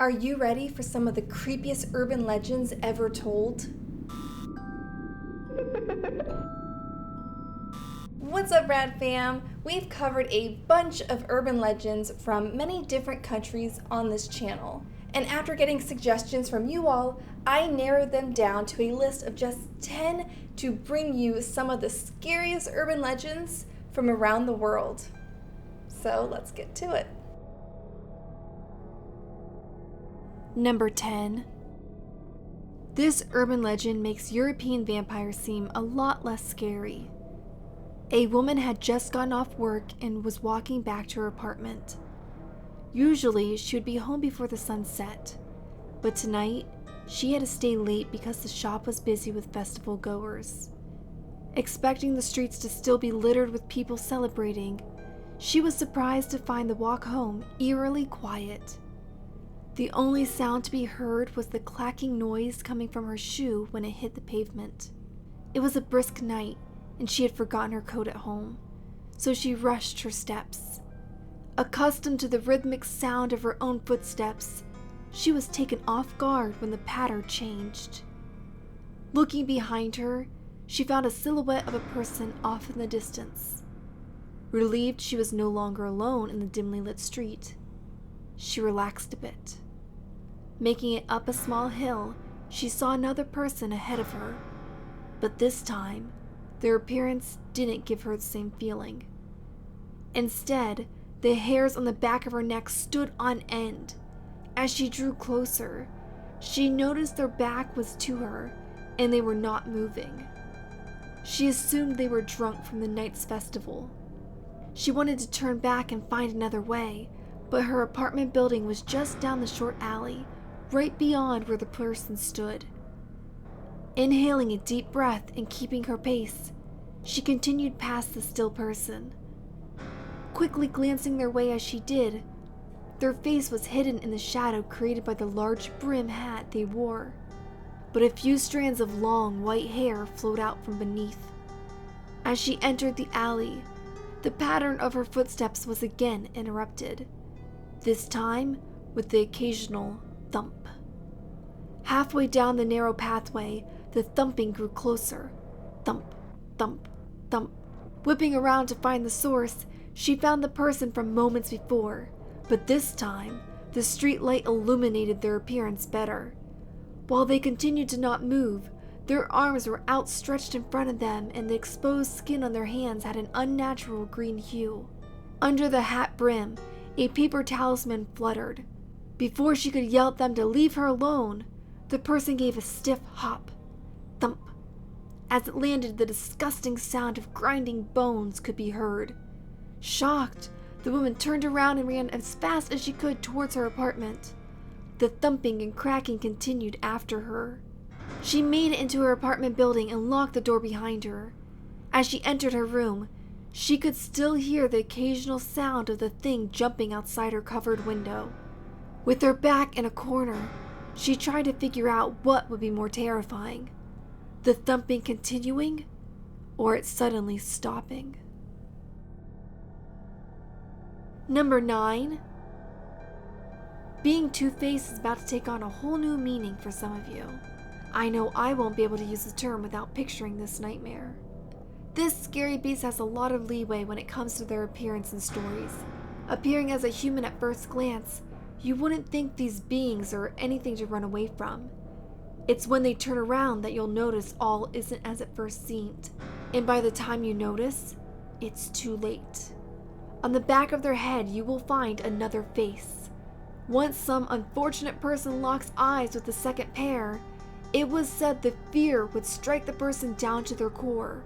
Are you ready for some of the creepiest urban legends ever told? What's up, Rad Fam? We've covered a bunch of urban legends from many different countries on this channel. And after getting suggestions from you all, I narrowed them down to a list of just 10 to bring you some of the scariest urban legends from around the world. So let's get to it. Number 10. This urban legend makes European vampires seem a lot less scary. A woman had just gotten off work and was walking back to her apartment. Usually, she would be home before the sun set, but tonight, she had to stay late because the shop was busy with festival goers. Expecting the streets to still be littered with people celebrating, she was surprised to find the walk home eerily quiet. The only sound to be heard was the clacking noise coming from her shoe when it hit the pavement. It was a brisk night, and she had forgotten her coat at home, so she rushed her steps. Accustomed to the rhythmic sound of her own footsteps, she was taken off guard when the patter changed. Looking behind her, she found a silhouette of a person off in the distance. Relieved she was no longer alone in the dimly lit street, she relaxed a bit. Making it up a small hill, she saw another person ahead of her, but this time, their appearance didn't give her the same feeling. Instead, the hairs on the back of her neck stood on end. As she drew closer, she noticed their back was to her, and they were not moving. She assumed they were drunk from the night's festival. She wanted to turn back and find another way, but her apartment building was just down the short alley, right beyond where the person stood. Inhaling a deep breath and keeping her pace, she continued past the still person. Quickly glancing their way as she did, their face was hidden in the shadow created by the large brim hat they wore, but a few strands of long white hair flowed out from beneath. As she entered the alley, the pattern of her footsteps was again interrupted, this time with the occasional thump. Halfway down the narrow pathway, the thumping grew closer. Thump, thump, thump. Whipping around to find the source, she found the person from moments before, but this time, the street light illuminated their appearance better. While they continued to not move, their arms were outstretched in front of them and the exposed skin on their hands had an unnatural green hue. Under the hat brim, a paper talisman fluttered. Before she could yell at them to leave her alone, the person gave a stiff hop. Thump. As it landed, the disgusting sound of grinding bones could be heard. Shocked, the woman turned around and ran as fast as she could towards her apartment. The thumping and cracking continued after her. She made it into her apartment building and locked the door behind her. As she entered her room, she could still hear the occasional sound of the thing jumping outside her covered window. With her back in a corner, she tried to figure out what would be more terrifying, the thumping continuing, or it suddenly stopping. Number 9. Being two-faced is about to take on a whole new meaning for some of you. I know I won't be able to use the term without picturing this nightmare. This scary beast has a lot of leeway when it comes to their appearance in stories. Appearing as a human at first glance, you wouldn't think these beings are anything to run away from. It's when they turn around that you'll notice all isn't as it first seemed, and by the time you notice, it's too late. On the back of their head, you will find another face. Once some unfortunate person locks eyes with the second pair, it was said the fear would strike the person down to their core.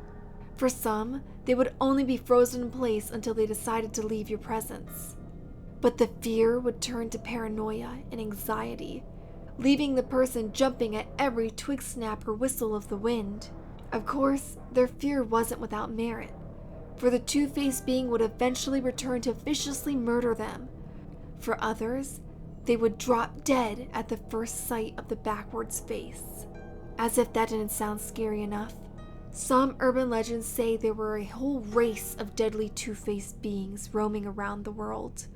For some, they would only be frozen in place until they decided to leave your presence. But the fear would turn to paranoia and anxiety, leaving the person jumping at every twig snap or whistle of the wind. Of course, their fear wasn't without merit, for the two-faced being would eventually return to viciously murder them. For others, they would drop dead at the first sight of the backwards face. As if that didn't sound scary enough, some urban legends say there were a whole race of deadly two-faced beings roaming around the world.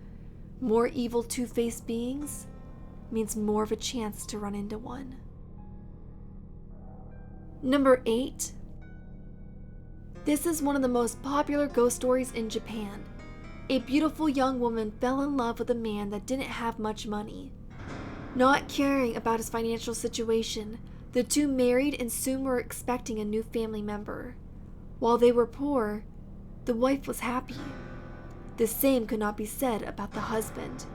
More evil two-faced beings? means more of a chance to run into one. Number 8. This is one of the most popular ghost stories in Japan. A beautiful young woman fell in love with a man that didn't have much money. Not caring about his financial situation, the two married and soon were expecting a new family member. While they were poor, the wife was happy. The same could not be said about the husband.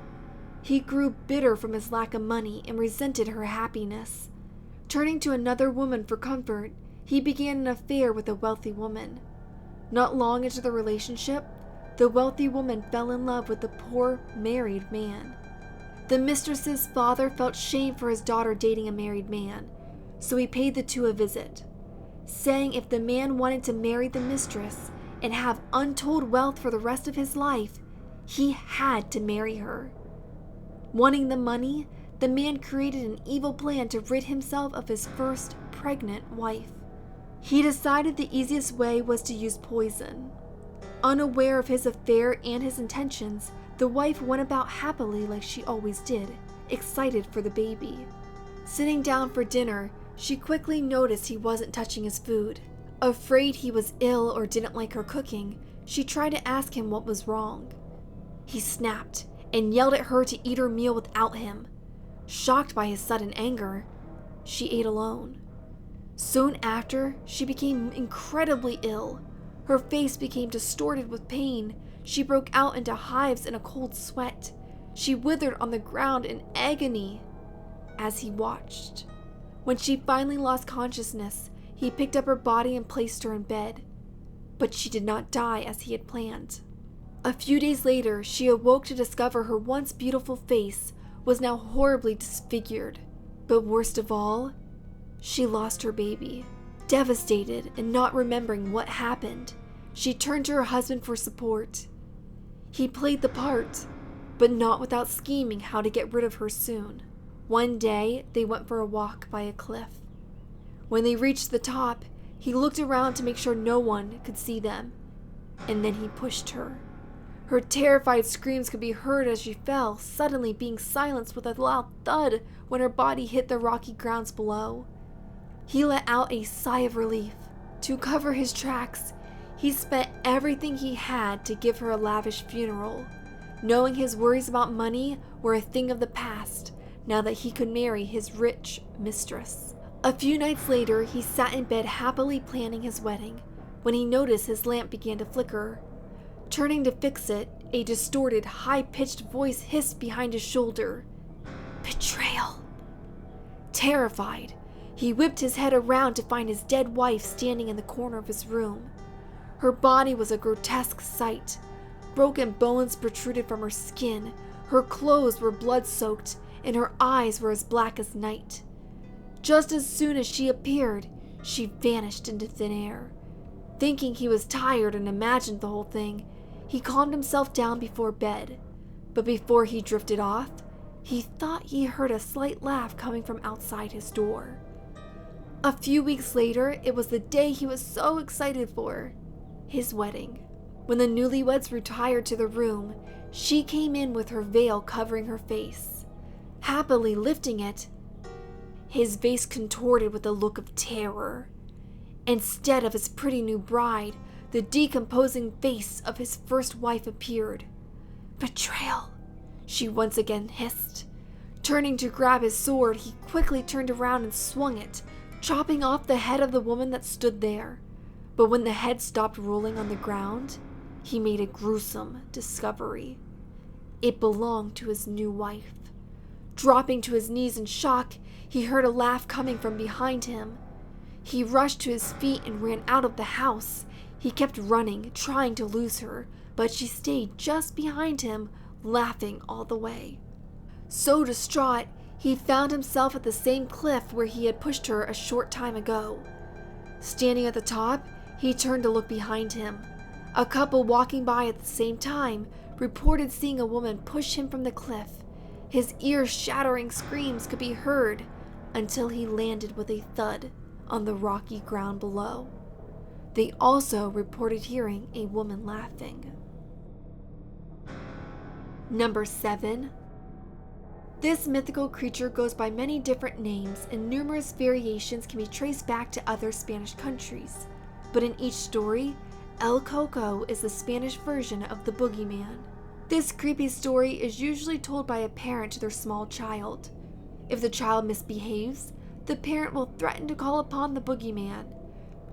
He grew bitter from his lack of money and resented her happiness. Turning to another woman for comfort, he began an affair with a wealthy woman. Not long into the relationship, the wealthy woman fell in love with the poor, married man. The mistress's father felt shame for his daughter dating a married man, so he paid the two a visit, saying if the man wanted to marry the mistress and have untold wealth for the rest of his life, he had to marry her. Wanting the money, the man created an evil plan to rid himself of his first pregnant wife. He decided the easiest way was to use poison. Unaware of his affair and his intentions, the wife went about happily like she always did, excited for the baby. Sitting down for dinner, she quickly noticed he wasn't touching his food. Afraid he was ill or didn't like her cooking, she tried to ask him what was wrong. He snapped and yelled at her to eat her meal without him. Shocked by his sudden anger, she ate alone. Soon after, she became incredibly ill. Her face became distorted with pain. She broke out into hives and a cold sweat. She withered on the ground in agony as he watched. When she finally lost consciousness, he picked up her body and placed her in bed. But she did not die as he had planned. A few days later, she awoke to discover her once beautiful face was now horribly disfigured. But worst of all, she lost her baby. Devastated and not remembering what happened, she turned to her husband for support. He played the part, but not without scheming how to get rid of her soon. One day, they went for a walk by a cliff. When they reached the top, he looked around to make sure no one could see them, and then he pushed her. Her terrified screams could be heard as she fell, suddenly being silenced with a loud thud when her body hit the rocky grounds below. He let out a sigh of relief. To cover his tracks, he spent everything he had to give her a lavish funeral, knowing his worries about money were a thing of the past now that he could marry his rich mistress. A few nights later, he sat in bed happily planning his wedding when he noticed his lamp began to flicker. Turning to fix it, a distorted, high-pitched voice hissed behind his shoulder. Betrayal. Terrified, he whipped his head around to find his dead wife standing in the corner of his room. Her body was a grotesque sight. Broken bones protruded from her skin, her clothes were blood-soaked, and her eyes were as black as night. Just as soon as she appeared, she vanished into thin air. Thinking he was tired and imagined the whole thing, he calmed himself down before bed. But before he drifted off, he thought he heard a slight laugh coming from outside his door. A few weeks later, it was the day he was so excited for, his wedding. When the newlyweds retired to the room, she came in with her veil covering her face. Happily lifting it, his face contorted with a look of terror. Instead of his pretty new bride, the decomposing face of his first wife appeared. Betrayal, she once again hissed. Turning to grab his sword, he quickly turned around and swung it, chopping off the head of the woman that stood there. But when the head stopped rolling on the ground, he made a gruesome discovery. It belonged to his new wife. Dropping to his knees in shock, he heard a laugh coming from behind him. He rushed to his feet and ran out of the house. He kept running, trying to lose her, but she stayed just behind him, laughing all the way. So distraught, he found himself at the same cliff where he had pushed her a short time ago. Standing at the top, he turned to look behind him. A couple walking by at the same time reported seeing a woman push him from the cliff. His ear-shattering screams could be heard until he landed with a thud on the rocky ground below. They also reported hearing a woman laughing. Number 7. This mythical creature goes by many different names, and numerous variations can be traced back to other Spanish countries. But in each story, El Coco is the Spanish version of the boogeyman. This creepy story is usually told by a parent to their small child. If the child misbehaves, the parent will threaten to call upon the boogeyman.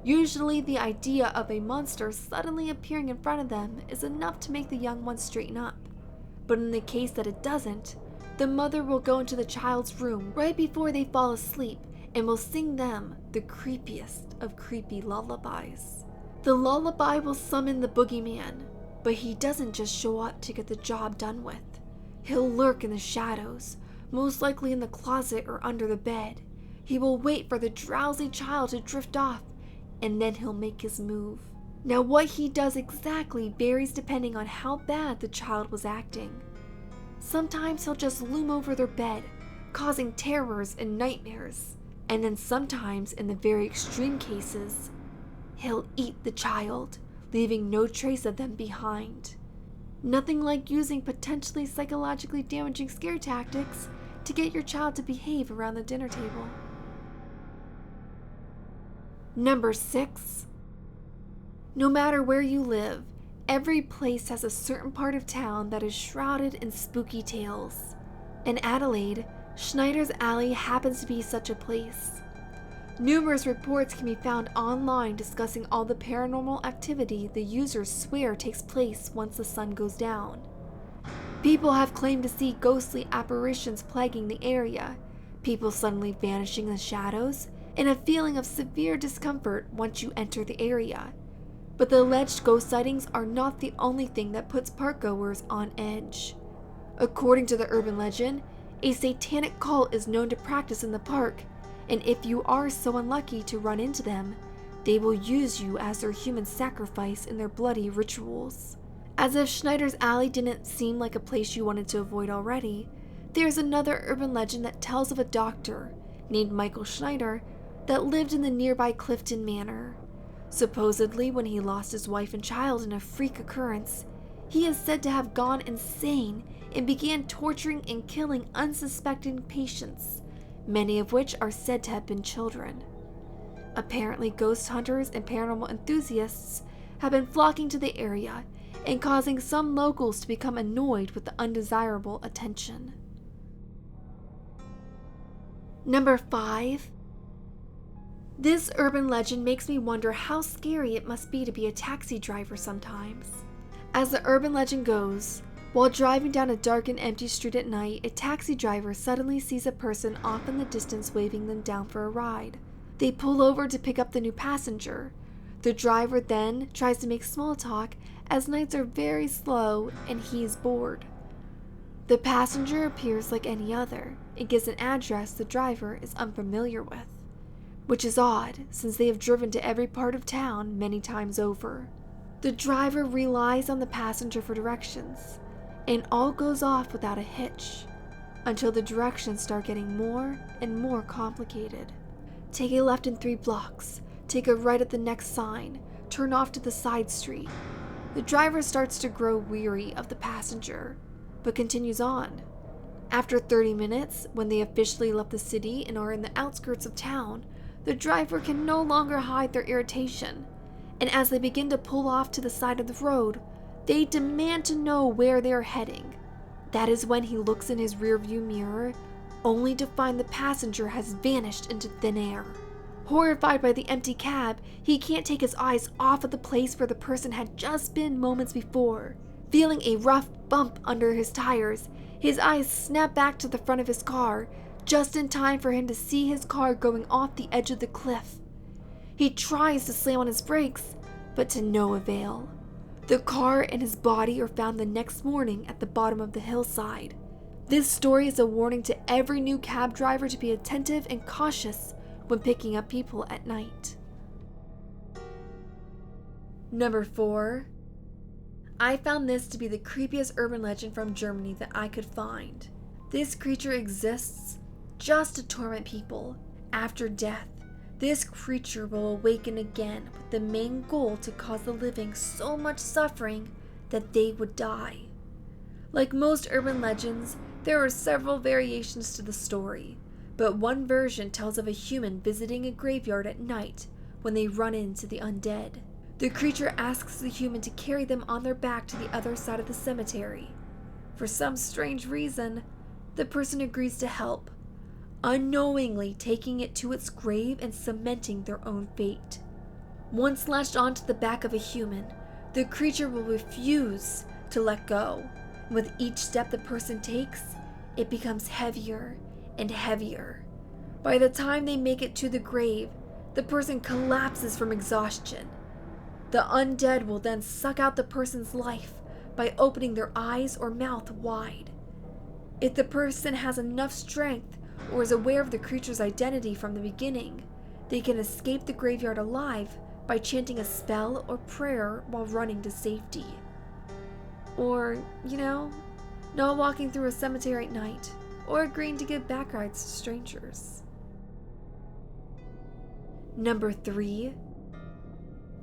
Usually, the idea of a monster suddenly appearing in front of them is enough to make the young one straighten up. But in the case that it doesn't, the mother will go into the child's room right before they fall asleep and will sing them the creepiest of creepy lullabies. The lullaby will summon the boogeyman, but he doesn't just show up to get the job done with. He'll lurk in the shadows, most likely in the closet or under the bed. He will wait for the drowsy child to drift off, and then he'll make his move. Now, what he does exactly varies depending on how bad the child was acting. Sometimes he'll just loom over their bed, causing terrors and nightmares. And then sometimes, in the very extreme cases, he'll eat the child, leaving no trace of them behind. Nothing like using potentially psychologically damaging scare tactics to get your child to behave around the dinner table. Number 6. No matter where you live, every place has a certain part of town that is shrouded in spooky tales. In Adelaide, Schneiders Alley happens to be such a place. Numerous reports can be found online discussing all the paranormal activity the users swear takes place once the sun goes down. People have claimed to see ghostly apparitions plaguing the area, people suddenly vanishing in the shadows, and a feeling of severe discomfort once you enter the area. But the alleged ghost sightings are not the only thing that puts parkgoers on edge. According to the urban legend, a satanic cult is known to practice in the park, and if you are so unlucky to run into them, they will use you as their human sacrifice in their bloody rituals. As if Schneiders Alley didn't seem like a place you wanted to avoid already, there's another urban legend that tells of a doctor named Michael Schneider that lived in the nearby Clifton Manor. Supposedly, when he lost his wife and child in a freak occurrence, he is said to have gone insane and began torturing and killing unsuspecting patients, many of which are said to have been children. Apparently, ghost hunters and paranormal enthusiasts have been flocking to the area and causing some locals to become annoyed with the undesirable attention. Number 5. This urban legend makes me wonder how scary it must be to be a taxi driver sometimes. As the urban legend goes, while driving down a dark and empty street at night, a taxi driver suddenly sees a person off in the distance waving them down for a ride. They pull over to pick up the new passenger. The driver then tries to make small talk as nights are very slow and he is bored. The passenger appears like any other and gives an address the driver is unfamiliar with, which is odd since they have driven to every part of town many times over. The driver relies on the passenger for directions, and all goes off without a hitch, until the directions start getting more and more complicated. Take a left in 3 blocks, take a right at the next sign, turn off to the side street. The driver starts to grow weary of the passenger, but continues on. After 30 minutes, when they officially left the city and are in the outskirts of town, the driver can no longer hide their irritation, and as they begin to pull off to the side of the road, they demand to know where they are heading. That is when he looks in his rearview mirror, only to find the passenger has vanished into thin air. Horrified by the empty cab, he can't take his eyes off of the place where the person had just been moments before. Feeling a rough bump under his tires, his eyes snap back to the front of his car, just in time for him to see his car going off the edge of the cliff. He tries to slam on his brakes, but to no avail. The car and his body are found the next morning at the bottom of the hillside. This story is a warning to every new cab driver to be attentive and cautious when picking up people at night. Number 4. I found this to be the creepiest urban legend from Germany that I could find. This creature exists just to torment people. After death, this creature will awaken again with the main goal to cause the living so much suffering that they would die. Like most urban legends, There are several variations to the story, but one version tells of a human visiting a graveyard at night when they run into the undead. The creature asks the human to carry them on their back to the other side of the cemetery. For some strange reason, the person agrees to help, unknowingly taking it to its grave and cementing their own fate. Once latched onto the back of a human, the creature will refuse to let go. With each step the person takes, it becomes heavier and heavier. By the time they make it to the grave, the person collapses from exhaustion. The undead will then suck out the person's life by opening their eyes or mouth wide. If the person has enough strength or is aware of the creature's identity from the beginning, they can escape the graveyard alive by chanting a spell or prayer while running to safety. Or, not walking through a cemetery at night, or agreeing to give back rides to strangers. Number 3.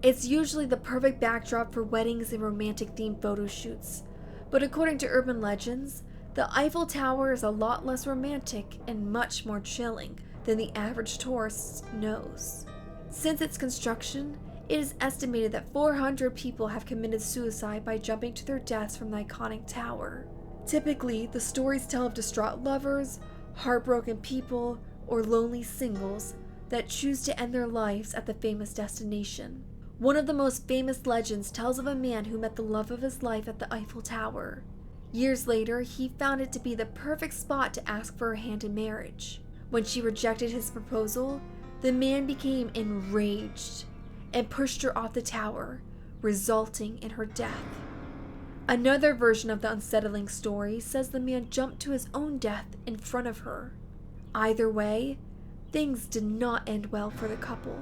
It's usually the perfect backdrop for weddings and romantic-themed photo shoots, but according to urban legends, the Eiffel Tower is a lot less romantic and much more chilling than the average tourist knows. Since its construction, it is estimated that 400 people have committed suicide by jumping to their deaths from the iconic tower. Typically, the stories tell of distraught lovers, heartbroken people, or lonely singles that choose to end their lives at the famous destination. One of the most famous legends tells of a man who met the love of his life at the Eiffel Tower. Years later, he found it to be the perfect spot to ask for her hand in marriage. When she rejected his proposal, the man became enraged and pushed her off the tower, resulting in her death. Another version of the unsettling story says the man jumped to his own death in front of her. Either way, things did not end well for the couple.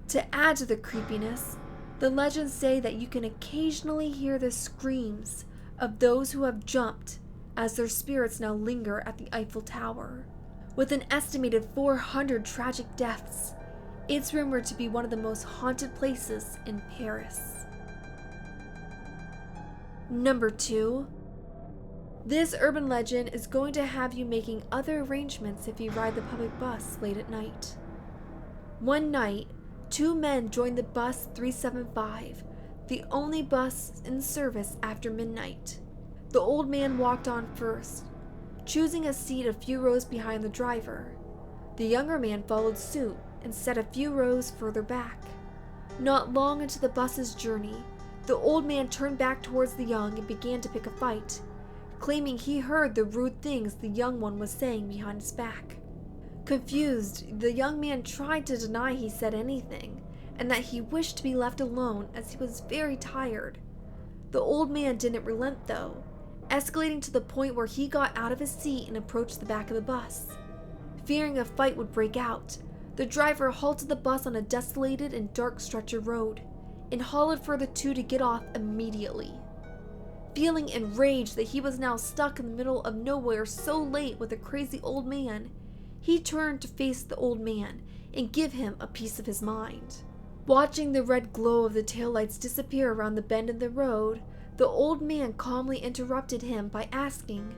To add to the creepiness, the legends say that you can occasionally hear the screams of those who have jumped as their spirits now linger at the Eiffel Tower. With an estimated 400 tragic deaths, it's rumored to be one of the most haunted places in Paris. Number 2. This urban legend is going to have you making other arrangements if you ride the public bus late at night. One night, 2 men joined the bus 375, the only bus in service after midnight. The old man walked on first, choosing a seat a few rows behind the driver. The younger man followed suit and sat a few rows further back. Not long into the bus's journey, the old man turned back towards the young and began to pick a fight, claiming he heard the rude things the young one was saying behind his back. Confused, the young man tried to deny he said anything, and that he wished to be left alone as he was very tired. The old man didn't relent though, escalating to the point where he got out of his seat and approached the back of the bus. Fearing a fight would break out, the driver halted the bus on a desolated and dark stretch of road, and hollered for the 2 to get off immediately. Feeling enraged that he was now stuck in the middle of nowhere so late with a crazy old man, he turned to face the old man and give him a piece of his mind. Watching the red glow of the taillights disappear around the bend in the road, the old man calmly interrupted him by asking,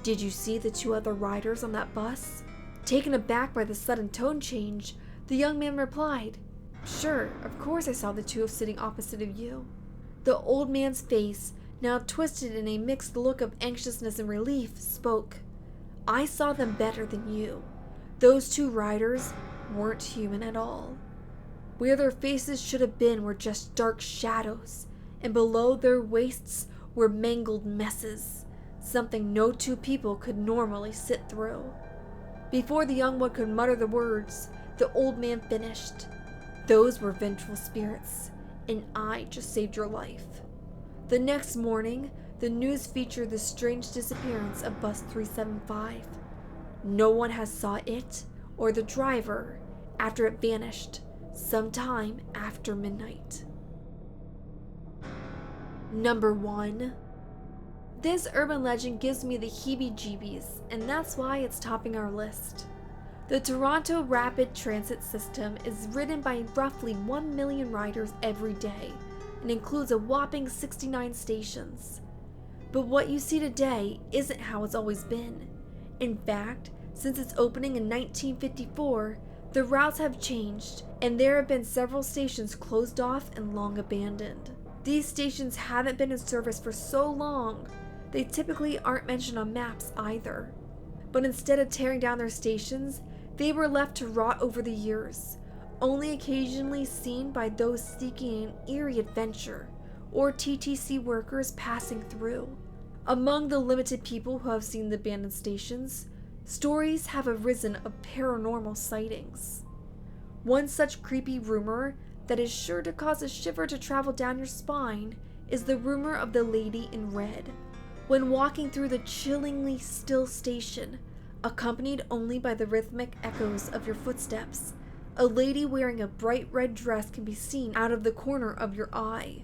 "Did you see the 2 other riders on that bus?" Taken aback by the sudden tone change, the young man replied, "Sure, of course I saw the 2 sitting opposite of you." The old man's face, now twisted in a mixed look of anxiousness and relief, spoke, "I saw them better than you. Those 2 riders weren't human at all. Where their faces should have been were just dark shadows, and below their waists were mangled messes, something no 2 people could normally sit through." Before the young one could mutter the words, the old man finished, "Those were vengeful spirits, and I just saved your life." The next morning, the news featured the strange disappearance of bus 375. No one has saw it or the driver after it vanished sometime after midnight. Number 1. This urban legend gives me the heebie-jeebies, and that's why it's topping our list. The Toronto Rapid Transit System is ridden by roughly 1 million riders every day and includes a whopping 69 stations. But what you see today isn't how it's always been. In fact, since its opening in 1954, the routes have changed, and there have been several stations closed off and long abandoned. These stations haven't been in service for so long, they typically aren't mentioned on maps either. But instead of tearing down their stations, they were left to rot over the years, only occasionally seen by those seeking an eerie adventure or TTC workers passing through. Among the limited people who have seen the abandoned stations, stories have arisen of paranormal sightings. One such creepy rumor that is sure to cause a shiver to travel down your spine is the rumor of the lady in red. When walking through the chillingly still station, accompanied only by the rhythmic echoes of your footsteps, a lady wearing a bright red dress can be seen out of the corner of your eye.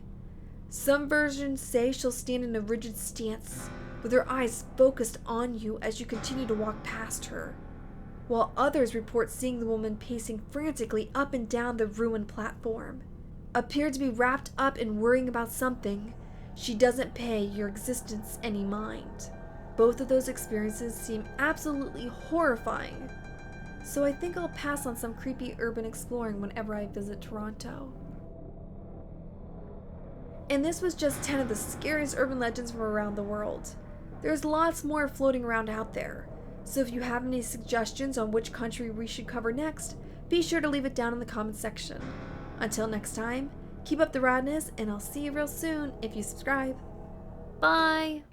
Some versions say she'll stand in a rigid stance, with her eyes focused on you as you continue to walk past her, while others report seeing the woman pacing frantically up and down the ruined platform. Appeared to be wrapped up in worrying about something, she doesn't pay your existence any mind. Both of those experiences seem absolutely horrifying, so I think I'll pass on some creepy urban exploring whenever I visit Toronto. And this was just 10 of the scariest urban legends from around the world. There's lots more floating around out there, so if you have any suggestions on which country we should cover next, be sure to leave it down in the comments section. Until next time, keep up the radness, and I'll see you real soon if you subscribe. Bye!